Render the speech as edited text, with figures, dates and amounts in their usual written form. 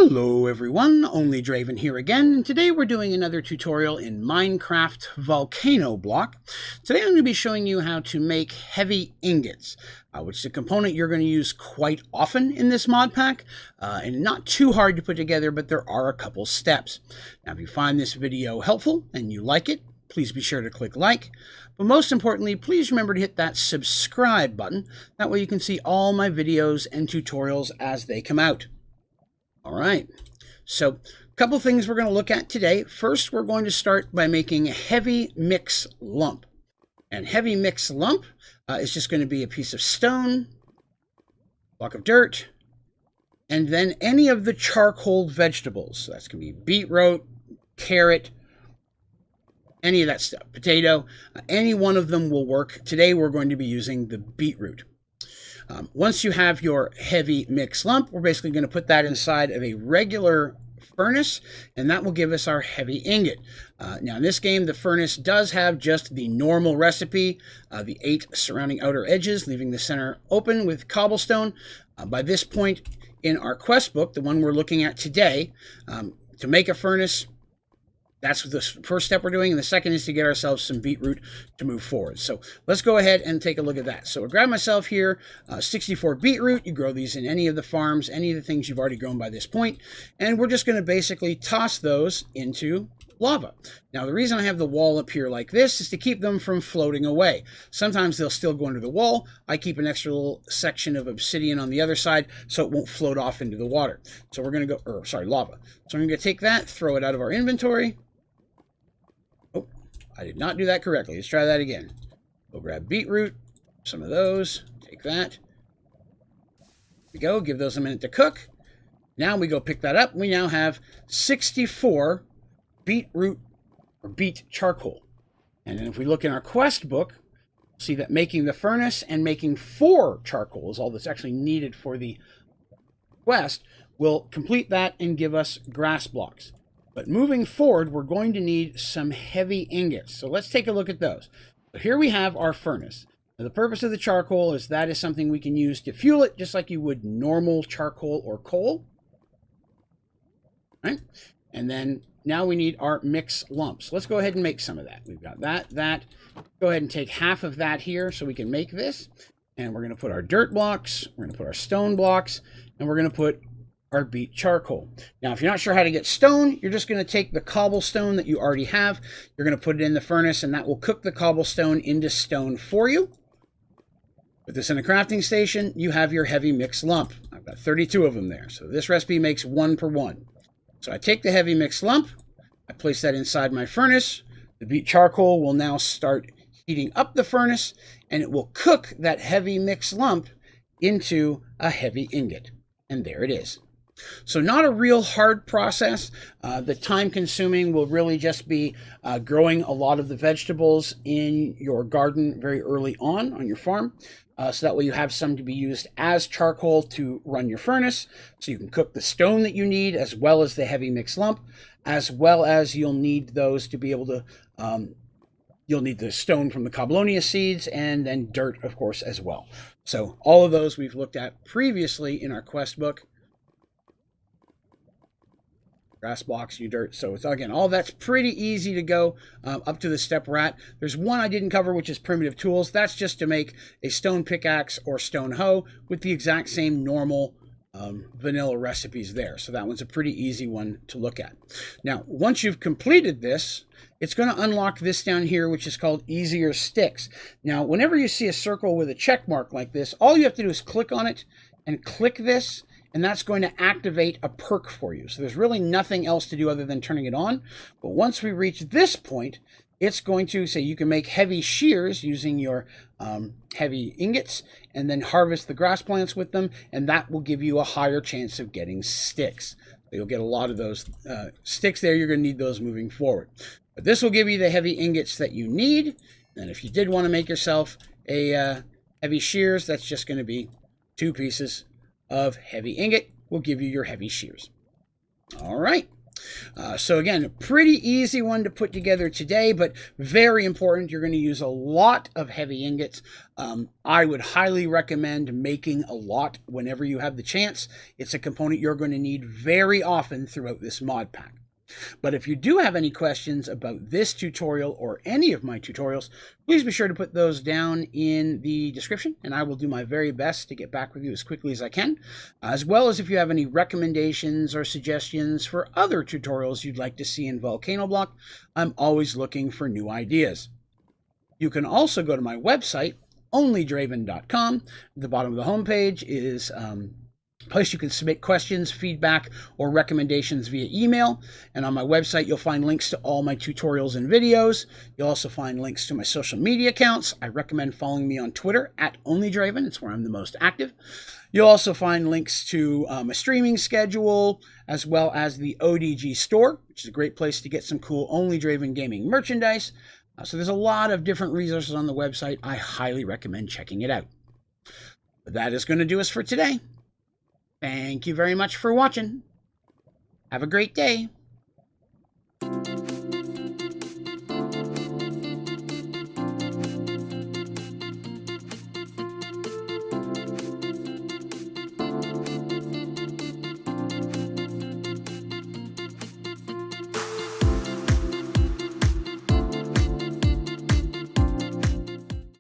Hello everyone, Only Draven here again, and today we're doing another tutorial in Minecraft Volcano Block. Today I'm going to be showing you how to make heavy ingots, which is a component you're going to use quite often in this mod pack, and not too hard to put together, but there are a couple steps. Now if you find this video helpful and you like it, please be sure to click like, but most importantly, please remember to hit that subscribe button. That way you can see all my videos and tutorials as they come out. All right, so a couple things we're going to look at today. First, we're going to start by making a heavy mix lump. And heavy mix lump is just going to be a piece of stone, block of dirt, and then any of the charcoal vegetables. So that's going to be beetroot, carrot, any of that stuff, potato, any one of them will work. Today, we're going to be using the beetroot. Once you have your heavy mix lump, we're basically going to put that inside of a regular furnace, and that will give us our heavy ingot. Now in this game, the furnace does have just the normal recipe, the 8 surrounding outer edges, leaving the center open with cobblestone. By this point in our quest book, the one we're looking at today, to make a furnace, that's the first step we're doing, and the second is to get ourselves some beetroot to move forward. So let's go ahead and take a look at that. So I grab myself here 64 beetroot. You grow these in any of the farms, any of the things you've already grown by this point, and we're just going to basically toss those into lava. Now the reason I have the wall up here like this is to keep them from floating away. Sometimes they'll still go under the wall. I keep an extra little section of obsidian on the other side so it won't float off into the water. So we're going to go, lava. So I'm going to take that, throw it out of our inventory. I did not do that correctly. Let's try that again. We'll grab beetroot, some of those, take that. There we go, give those a minute to cook. Now we go pick that up. We now have 64 beetroot or beet charcoal. And then if we look in our quest book, see that making the furnace and making 4 charcoal is all that's actually needed for the quest. Will complete that and give us grass blocks. But moving forward, we're going to need some heavy ingots. So let's take a look at those. So here we have our furnace. Now, the purpose of the charcoal is that is something we can use to fuel it, just like you would normal charcoal or coal. Right? And then now we need our mix lumps. Let's go ahead and make some of that. We've got that. Go ahead and take half of that here so we can make this. And we're going to put our dirt blocks, we're going to put our stone blocks, and we're going to put our beet charcoal. Now, if you're not sure how to get stone, you're just going to take the cobblestone that you already have. You're going to put it in the furnace, and that will cook the cobblestone into stone for you. Put this in a crafting station. You have your heavy mix lump. I've got 32 of them there. So this recipe makes 1 per 1. So I take the heavy mix lump. I place that inside my furnace. The beet charcoal will now start heating up the furnace, and it will cook that heavy mix lump into a heavy ingot. And there it is. So not a real hard process. The time consuming will really just be growing a lot of the vegetables in your garden very early on your farm. So that way you have some to be used as charcoal to run your furnace. So you can cook the stone that you need as well as the heavy mix lump, as well as you'll need those to be able to, you'll need the stone from the Coblonia seeds and then dirt, of course, as well. So all of those we've looked at previously in our quest book. Grass blocks, you dirt. So it's, again, all that's pretty easy to go up to the step we're at. There's one I didn't cover, which is primitive tools. That's just to make a stone pickaxe or stone hoe with the exact same normal vanilla recipes there. So that one's a pretty easy one to look at. Now, once you've completed this, it's going to unlock this down here, which is called Easier Sticks. Now, whenever you see a circle with a check mark like this, all you have to do is click on it and click this, and that's going to activate a perk for you. So there's really nothing else to do other than turning it on. But once we reach this point, it's going to say you can make heavy shears using your heavy ingots and then harvest the grass plants with them, and that will give you a higher chance of getting sticks. So you'll get a lot of those sticks there. You're going to need those moving forward. But this will give you the heavy ingots that you need. And if you did want to make yourself a heavy shears, that's just going to be 2 pieces of heavy ingot will give you your heavy shears. All right. So again, a pretty easy one to put together today, but very important. You're going to use a lot of heavy ingots. I would highly recommend making a lot whenever you have the chance. It's a component you're going to need very often throughout this mod pack. But if you do have any questions about this tutorial or any of my tutorials, please be sure to put those down in the description, and I will do my very best to get back with you as quickly as I can, as well as if you have any recommendations or suggestions for other tutorials you'd like to see in Volcano Block. I'm always looking for new ideas. You can also go to my website, onlydraven.com. At the bottom of the homepage is place you can submit questions, feedback, or recommendations via email. And on my website, you'll find links to all my tutorials and videos. You'll also find links to my social media accounts. I recommend following me on Twitter at OnlyDraven. It's where I'm the most active. You'll also find links to a streaming schedule, as well as the ODG store, which is a great place to get some cool OnlyDraven gaming merchandise. So there's a lot of different resources on the website. I highly recommend checking it out. But that is going to do us for today. Thank you very much for watching. Have a great day.